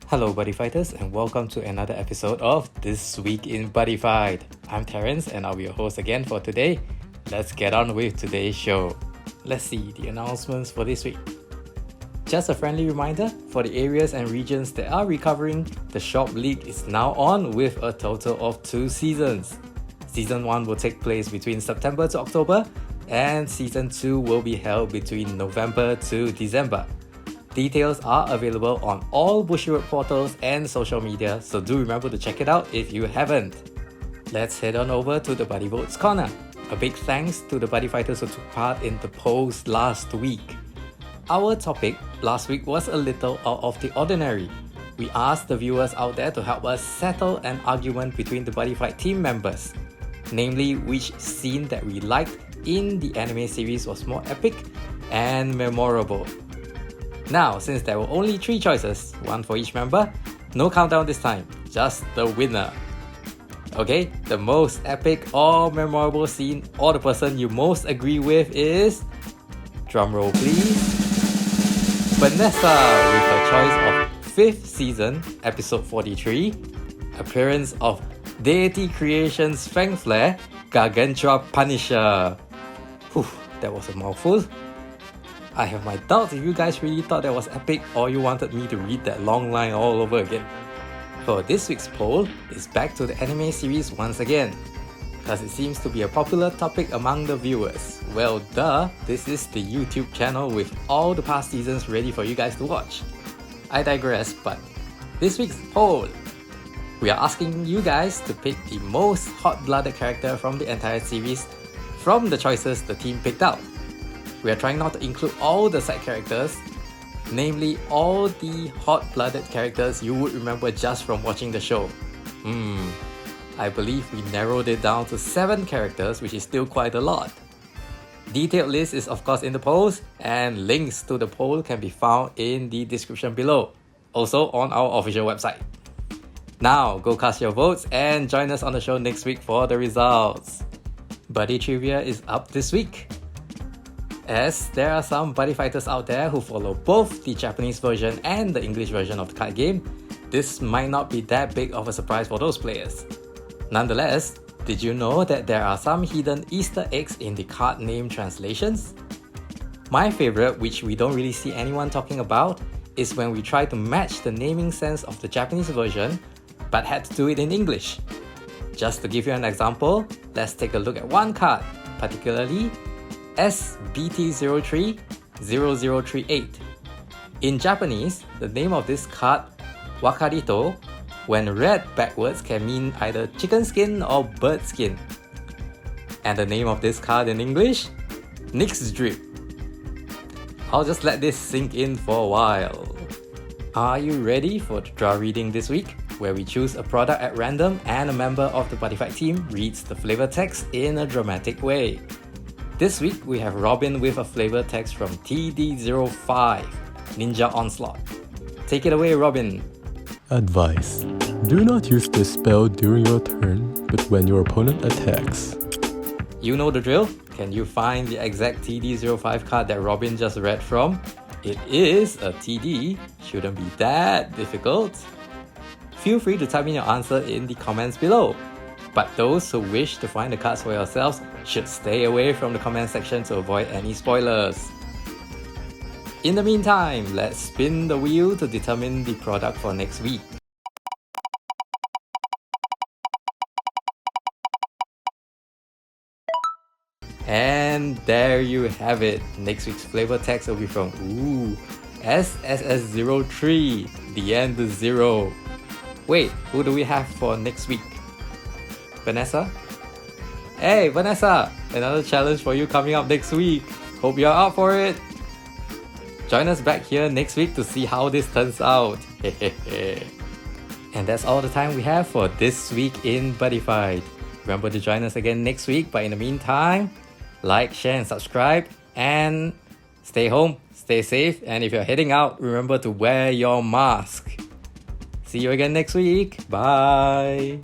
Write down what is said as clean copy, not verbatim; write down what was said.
Hello Buddy Fighters and welcome to another episode of This Week in Buddy Fight. I'm Terrence and I'll be your host again for today. Let's get on with today's show. Let's see the announcements for this week. Just a friendly reminder, for the areas and regions that are recovering, the Shop League is now on with a total of 2 seasons. Season 1 will take place between September to October and Season 2 will be held between November to December. Details are available on all Bushiroad portals and social media, so do remember to check it out if you haven't. Let's head on over to the Buddy Votes Corner. A big thanks to the Buddy Fighters who took part in the polls last week. Our topic last week was a little out of the ordinary. We asked the viewers out there to help us settle an argument between the Buddy Fight team members. Namely, which scene that we liked in the anime series was more epic and memorable. Now, since there were only 3 choices, 1 for each member, no countdown this time, just the winner. Okay, the most epic or memorable scene or the person you most agree with is... drumroll please. Vanessa with her choice of 5th season, episode 43, appearance of Deity Creations Fang Flare, Gargantua Punisher. Whew, that was a mouthful. I have my doubts if you guys really thought that was epic or you wanted me to read that long line all over again. For this week's poll, it's back to the anime series once again, because it seems to be a popular topic among the viewers. Well duh, this is the YouTube channel with all the past seasons ready for you guys to watch. I digress, but this week's poll, we are asking you guys to pick the most hot-blooded character from the entire series from the choices the team picked out. We are trying not to include all the side characters, namely all the hot-blooded characters you would remember just from watching the show. I believe we narrowed it down to 7 characters, which is still quite a lot. Detailed list is of course in the polls, and links to the poll can be found in the description below, also on our official website. Now, go cast your votes and join us on the show next week for the results. Buddy Trivia is up this week, as there are some Buddy Fighters out there who follow both the Japanese version and the English version of the card game. This might not be that big of a surprise for those players. Nonetheless, did you know that there are some hidden Easter eggs in the card name translations? My favorite, which we don't really see anyone talking about, is when we try to match the naming sense of the Japanese version but had to do it in English. Just to give you an example, let's take a look at one card, particularly SBT030038. In Japanese, the name of this card, Wakarito, when read backwards can mean either chicken skin or bird skin. And the name of this card in English? Nyx Drip. I'll just let this sink in for a while. Are you ready for the draw reading this week, where we choose a product at random and a member of the Buddy Fight team reads the flavor text in a dramatic way? This week, we have Robin with a flavor text from TD05, Ninja Onslaught. Take it away, Robin. Advice: do not use this spell during your turn, but when your opponent attacks. You know the drill? Can you find the exact TD05 card that Robin just read from? It is a TD, shouldn't be that difficult. Feel free to type in your answer in the comments below. But those who wish to find the cards for yourselves should stay away from the comment section to avoid any spoilers. In the meantime, let's spin the wheel to determine the product for next week. And there you have it. Next week's flavor text will be from SSS03, the end is 0. Wait, who do we have for next week? Vanessa? Hey Vanessa, another challenge for you coming up next week. Hope you're up for it. Join us back here next week to see how this turns out. And that's all the time we have for This Week in Buddy Fight. Remember to join us again next week, but in the meantime, like, share and subscribe, and stay home, stay safe, and if you're heading out, remember to wear your mask. See you again next week. Bye.